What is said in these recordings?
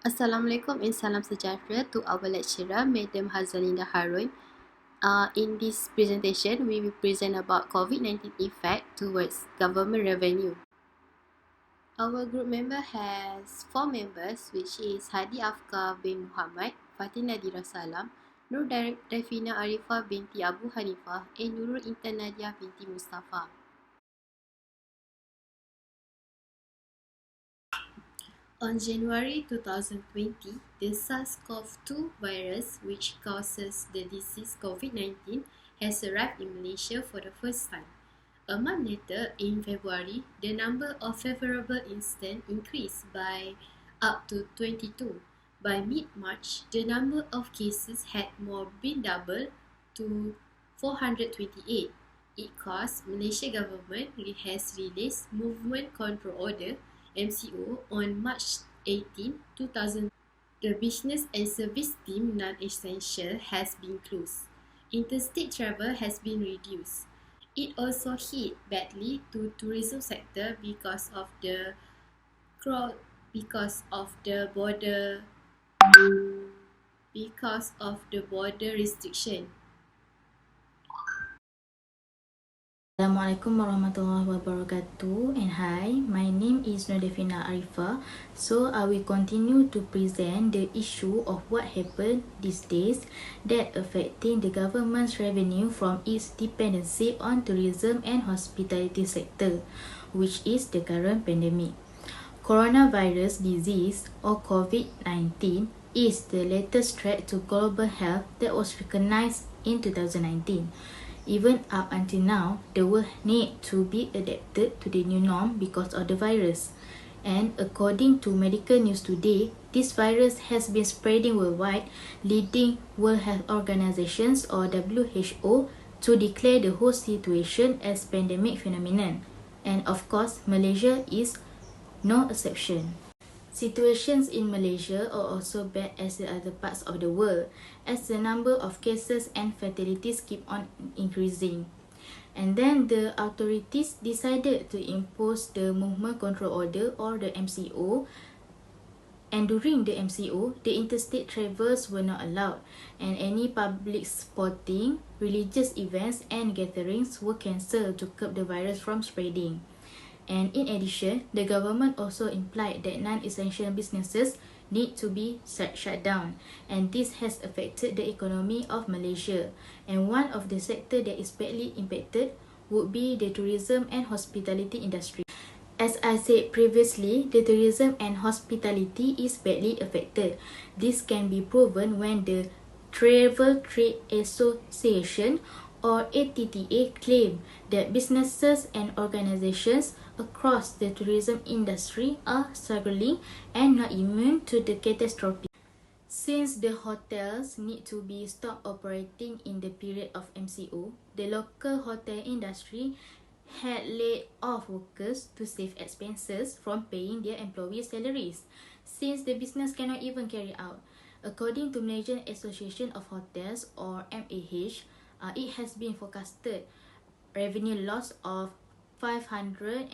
Assalamualaikum and salam sejahtera to our lecturer, Madam Hazalinda Harun. In this presentation, we will present about COVID-19 effect towards government revenue. Our group member has 4 members, which is Hadi Afkar bin Muhammad, Fatin Nadira Salam, Nur Davina Arifah binti Abu Hanifah, and Nurul Intan Nadia binti Mustafa. On January 2020, the SARS-CoV-2 virus, which causes the disease COVID-19, has arrived in Malaysia for the first time. A month later, in February, the number of favorable incidents increased by up to 22. By mid-March, the number of cases had more been doubled to 428. It caused Malaysia government has released Movement Control Order MCO on March 18, 2000. The business and service deemed non-essential has been closed. Interstate travel has been reduced. It also hit badly to tourism sector because of the border restriction. Assalamualaikum warahmatullahi wabarakatuh, and hi, my name is Nur Davina Arifah. So I will continue to present the issue of what happened these days that affecting the government's revenue from its dependency on tourism and hospitality sector, which is the current pandemic. Coronavirus disease or COVID-19 is the latest threat to global health that was recognized in 2019. Even up until now, the world need to be adapted to the new norm because of the virus. And according to medical news today, this virus has been spreading worldwide, leading World Health Organizations or WHO to declare the whole situation as pandemic phenomenon. And of course, Malaysia is no exception. Situations in Malaysia are also bad as the other parts of the world, as the number of cases and fatalities keep on increasing. And then the authorities decided to impose the Movement Control Order or the MCO. And during the MCO, the interstate travels were not allowed, and any public sporting, religious events and gatherings were cancelled to curb the virus from spreading. And in addition, the government also implied that non-essential businesses need to be shut down, and this has affected the economy of Malaysia. And one of the sector that is badly impacted would be the tourism and hospitality industry. As I said previously, the tourism and hospitality is badly affected. This can be proven when the Travel Trade Association or ATTA claim that businesses and organizations across the tourism industry are struggling and not immune to the catastrophe. Since the hotels need to be stopped operating in the period of MCO, the local hotel industry had laid off workers to save expenses from paying their employees' salaries, since the business cannot even carry out. According to Malaysian Association of Hotels or MAH, it has been forecasted revenue loss of 560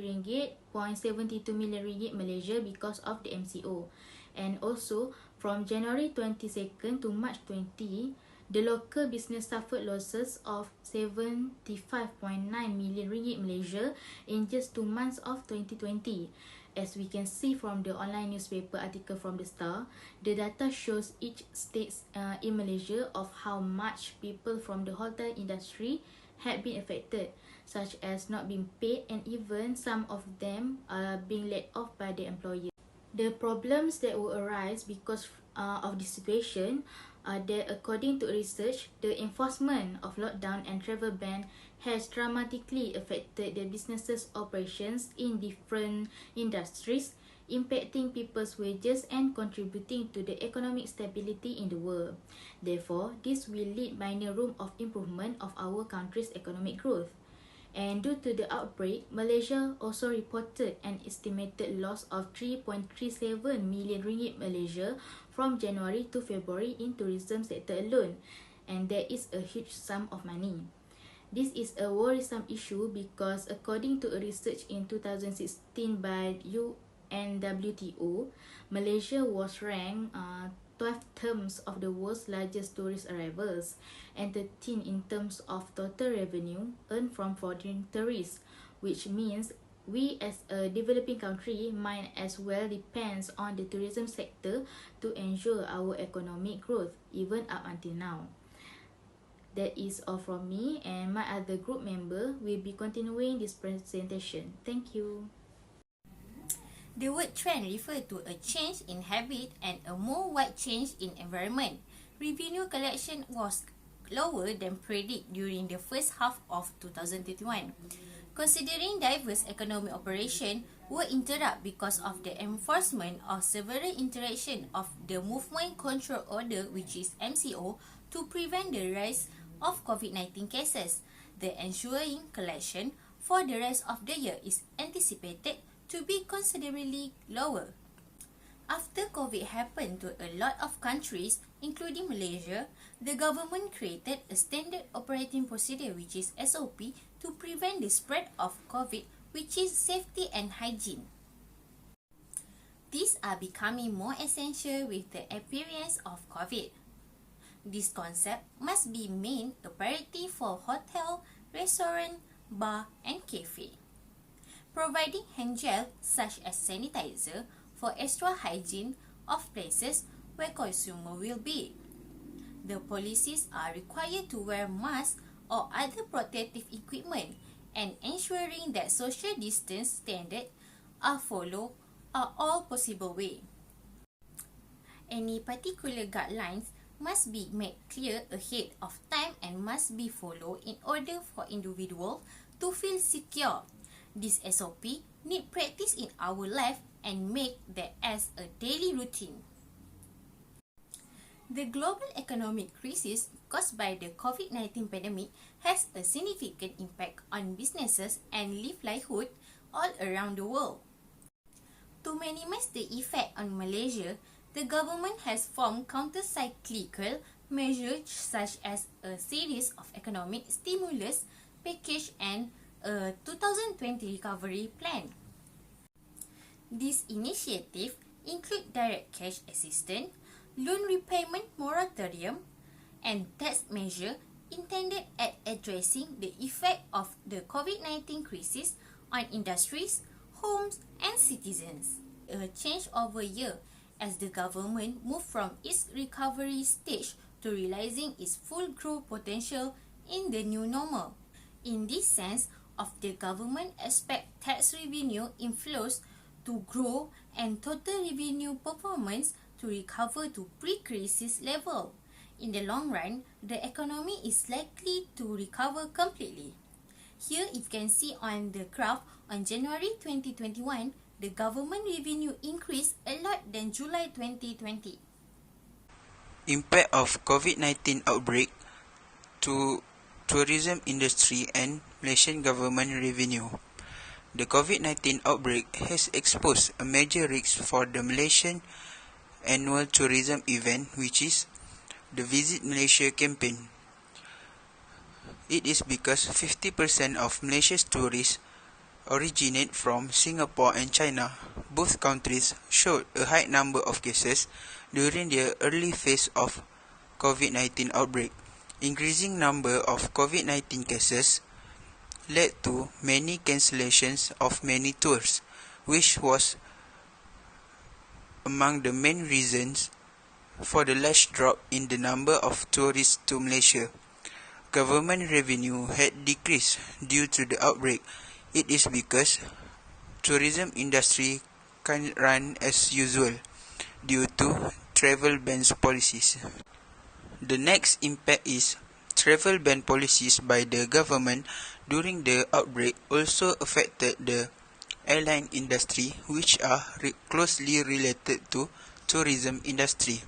ringgit 0.72 million ringgit Malaysia because of the MCO. And also from January 22nd to March 20, the local business suffered losses of 75.9 million ringgit Malaysia in just 2 months of 2020. As we can see from the online newspaper article from the Star, the data shows each state in Malaysia of how much people from the hotel industry had been affected, such as not being paid, and even some of them are being laid off by the employer. The problems that will arise because of this situation are that, according to research, the enforcement of lockdown and travel ban has dramatically affected the businesses' operations in different industries, impacting people's wages and contributing to the economic stability in the world. Therefore, this will leave minor room of improvement of our country's economic growth. And due to the outbreak, Malaysia also reported an estimated loss of 3.37 million ringgit Malaysia from January to February in tourism sector alone, and that is a huge sum of money. This is a worrisome issue because according to a research in 2016 by and WTO, Malaysia was ranked 12 terms of the world's largest tourist arrivals and 13 in terms of total revenue earned from foreign tourists, which means we as a developing country might as well depends on the tourism sector to ensure our economic growth even up until now. That is all from me, and my other group member will be continuing this presentation. Thank you. The word trend refers to a change in habit and a more wide change in environment. Revenue collection was lower than predicted during the first half of 2021. Considering diverse economic operations were interrupted because of the enforcement of several interaction of the Movement Control Order, which is MCO, to prevent the rise of COVID-19 cases. The ensuing collection for the rest of the year is anticipated to be considerably lower. After COVID happened to a lot of countries, including Malaysia, the government created a standard operating procedure, which is SOP, to prevent the spread of COVID, which is safety and hygiene. These are becoming more essential with the appearance of COVID. This concept must be made a priority for hotel, restaurant, bar, and cafe. Providing hand gel such as sanitizer for extra hygiene of places where consumer will be. The policies are required to wear masks or other protective equipment and ensuring that social distance standards are followed are all possible way. Any particular guidelines must be made clear ahead of time and must be followed in order for individuals to feel secure. This SOP need practice in our life and make that as a daily routine. The global economic crisis caused by the COVID-19 pandemic has a significant impact on businesses and livelihood all around the world. To minimize the effect on Malaysia, the government has formed counter-cyclical measures such as a series of economic stimulus package and a 2020 recovery plan. These initiatives include direct cash assistance, loan repayment moratorium, and tax measures intended at addressing the effect of the COVID-19 crisis on industries, homes, and citizens. A change over year as the government moved from its recovery stage to realizing its full growth potential in the new normal. In this sense, of the government expect tax revenue inflows to grow and total revenue performance to recover to pre-crisis level. In the long run, the economy is likely to recover completely. Here you can see on the graph, on January 2021, the government revenue increased a lot than July 2020. Impact of COVID-19 outbreak to tourism industry and Malaysian government revenue. The COVID-19 outbreak has exposed a major risk for the Malaysian annual tourism event, which is the Visit Malaysia campaign. It is because 50% of Malaysia's tourists originate from Singapore and China. Both countries showed a high number of cases during the early phase of COVID-19 outbreak. Increasing number of COVID-19 cases led to many cancellations of many tours, which was among the main reasons for the large drop in the number of tourists to Malaysia. Government revenue had decreased due to the outbreak. It is because tourism industry can't run as usual due to travel bans policies. The next impact is travel ban policies by the government during the outbreak also affected the airline industry, which are closely related to tourism industry.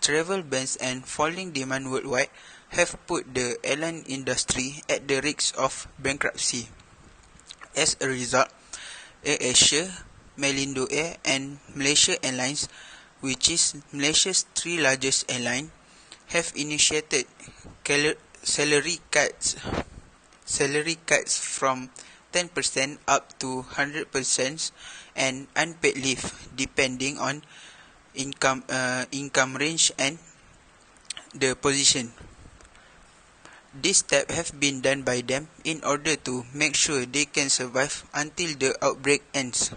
Travel bans and falling demand worldwide have put the airline industry at the risk of bankruptcy. As a result, AirAsia, Malindo Air, and Malaysia Airlines, which is Malaysia's three largest airline, have initiated salary cuts from 10% up to 100% and unpaid leave depending on income range and the position. These steps have been done by them in order to make sure they can survive until the outbreak ends.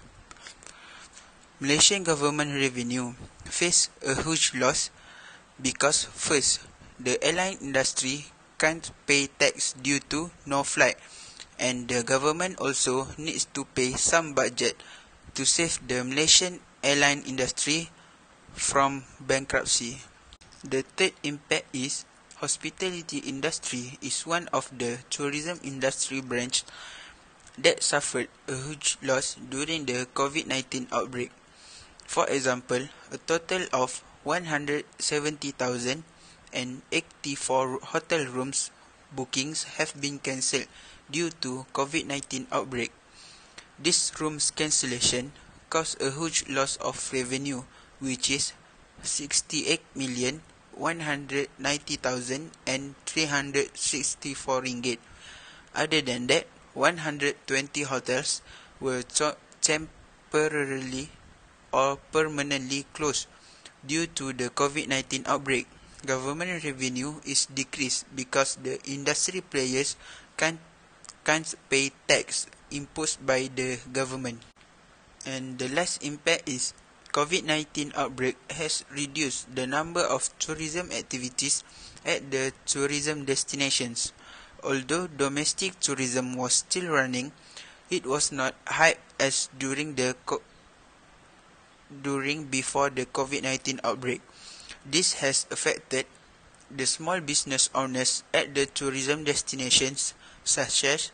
Malaysian government revenue faced a huge loss because first, the airline industry can't pay tax due to no flight, and the government also needs to pay some budget to save the Malaysian airline industry from bankruptcy. The third impact is hospitality industry is one of the tourism industry branch that suffered a huge loss during the COVID-19 outbreak. For example, a total of 170,084 hotel rooms bookings have been cancelled due to COVID-19 outbreak. This room's cancellation caused a huge loss of revenue, which is 68,190,364 ringgit. Other than that, 120 hotels were temporarily or permanently closed due to the COVID-19 outbreak. Government revenue is decreased because the industry players can't pay tax imposed by the government. And the last impact is COVID-19 outbreak has reduced the number of tourism activities at the tourism destinations. Although domestic tourism was still running, it was not high as during before the COVID-19 outbreak. This has affected the small business owners at the tourism destinations such as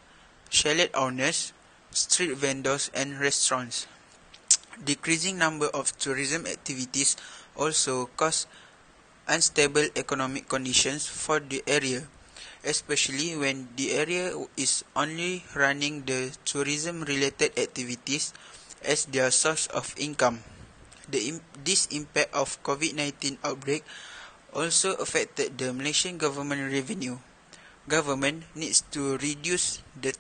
chalet owners, street vendors and restaurants. Decreasing number of tourism activities also caused unstable economic conditions for the area, especially when the area is only running the tourism-related activities as their source of income. This impact of COVID-19 outbreak also affected the Malaysian government revenue. Government needs to reduce the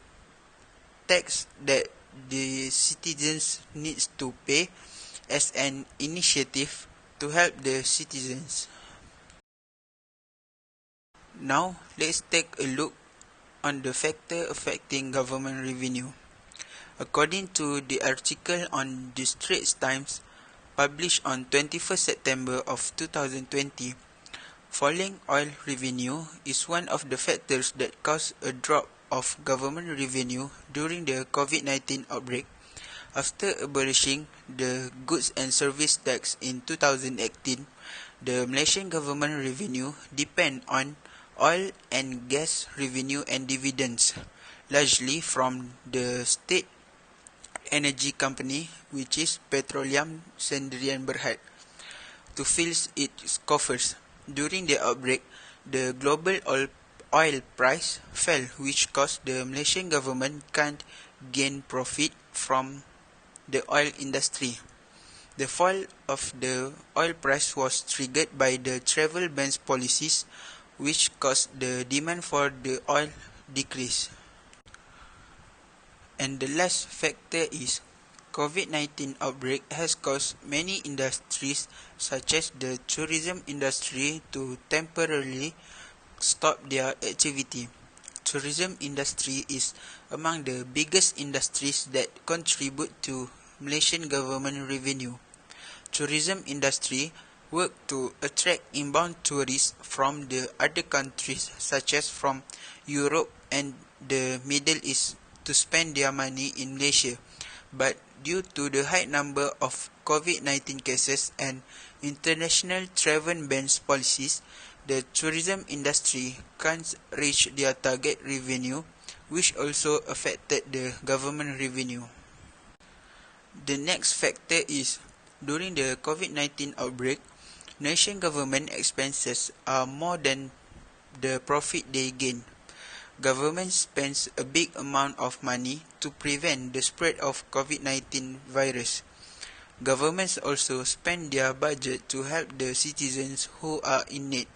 tax that the citizens needs to pay as an initiative to help the citizens. Now, let's take a look on the factor affecting government revenue. According to the article on the Straits Times, published on 21st September of 2020, falling oil revenue is one of the factors that caused a drop of government revenue during the COVID-19 outbreak. After abolishing the goods and service tax in 2018, the Malaysian government revenue depend on oil and gas revenue and dividends, largely from the state energy company, which is Petroleum Sendirian Berhad, to fill its coffers. During the outbreak, the global oil price fell, which caused the Malaysian government can't gain profit from the oil industry. The fall of the oil price was triggered by the travel ban policies, which caused the demand for the oil decrease. And the last factor is COVID-19 outbreak has caused many industries such as the tourism industry to temporarily stop their activity. Tourism industry is among the biggest industries that contribute to Malaysian government revenue. Tourism industry work to attract inbound tourists from the other countries such as from Europe and the Middle East to spend their money in Malaysia, but due to the high number of COVID-19 cases and international travel ban policies, the tourism industry can't reach their target revenue, which also affected the government revenue. The next factor is, during the COVID-19 outbreak, nation government expenses are more than the profit they gain. Government spends a big amount of money to prevent the spread of COVID-19 virus. Governments also spend their budget to help the citizens who are in need.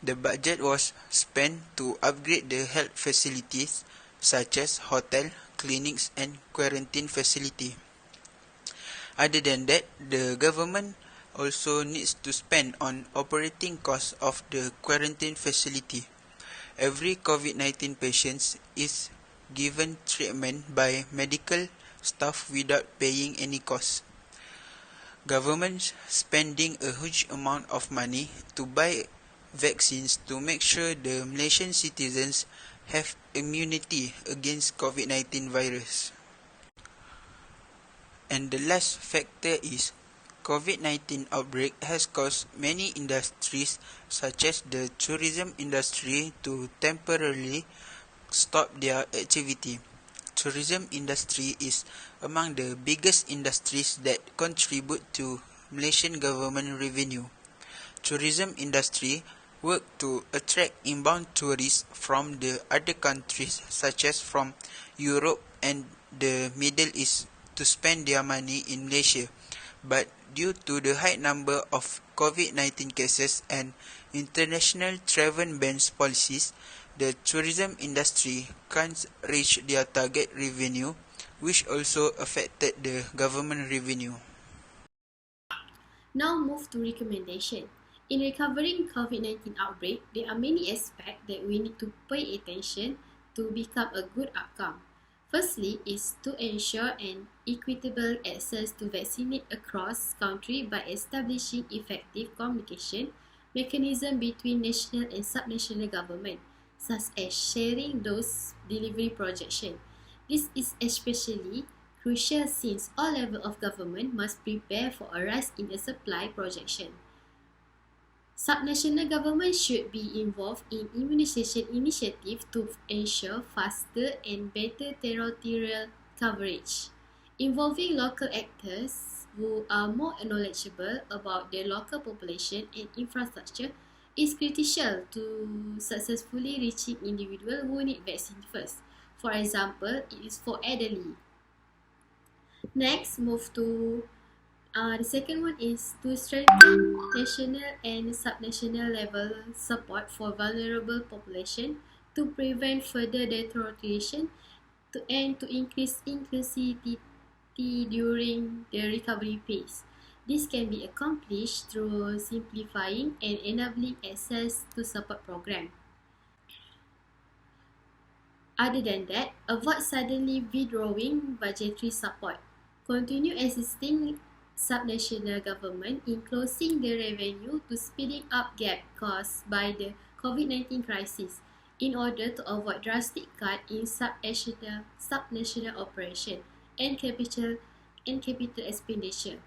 The budget was spent to upgrade the health facilities such as hotel, clinics and quarantine facility. Other than that, the government also needs to spend on operating costs of the quarantine facility. Every COVID-19 patient is given treatment by medical staff without paying any cost. Government spending a huge amount of money to buy vaccines to make sure the Malaysian citizens have immunity against COVID-19 virus. And the last factor is COVID-19 outbreak has caused many industries such as the tourism industry to temporarily stop their activity. Tourism industry is among the biggest industries that contribute to Malaysian government revenue. Tourism industry work to attract inbound tourists from the other countries such as from Europe and the Middle East to spend their money in Malaysia. But due to the high number of COVID-19 cases and international travel bans policies, the tourism industry can't reach their target revenue, which also affected the government revenue. Now move to recommendation. In recovering COVID-19 outbreak, there are many aspects that we need to pay attention to become a good outcome. Firstly is to ensure an equitable access to vaccinate across country by establishing effective communication mechanism between national and subnational government, such as sharing dose delivery projection. This is especially crucial since all levels of government must prepare for a rise in the supply projection. Subnational government should be involved in immunization initiative to ensure faster and better territorial coverage. Involving local actors who are more knowledgeable about the local population and infrastructure is critical to successfully reaching individuals who need vaccine first. For example, it is for elderly. Next, move to the second one is to strengthen national and subnational level support for vulnerable population to prevent further deterioration and to increase inclusivity during the recovery phase. This can be accomplished through simplifying and enabling access to support program. Other than that, avoid suddenly withdrawing budgetary support. Continue assisting subnational government in closing the revenue to speeding up gap caused by the COVID-19 crisis in order to avoid drastic cut in subnational operation and capital expenditure.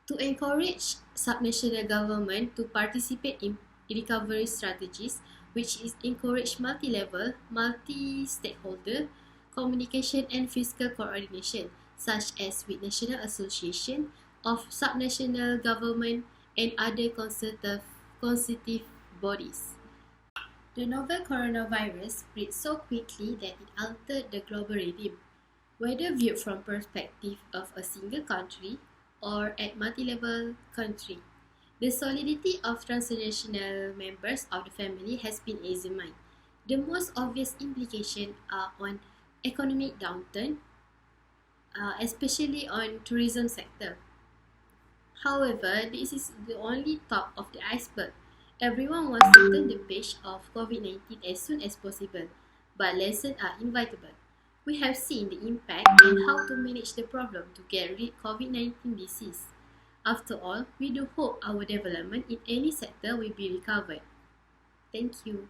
To encourage subnational government to participate in recovery strategies, which is encourage multi-level, multi-stakeholder communication and fiscal coordination, such as with National Association of Subnational Government and other consultative bodies. The novel coronavirus spread so quickly that it altered the global rhythm, whether viewed from perspective of a single country or at multi-level country. The solidity of transnational members of the family has been examined. The most obvious implications are on economic downturn, especially on tourism sector. However, this is the only top of the iceberg. Everyone wants to turn the page of COVID-19 as soon as possible, but lessons are inevitable. We have seen the impact and how to manage the problem to get rid of COVID-19 disease. After all, we do hope our development in any sector will be recovered. Thank you.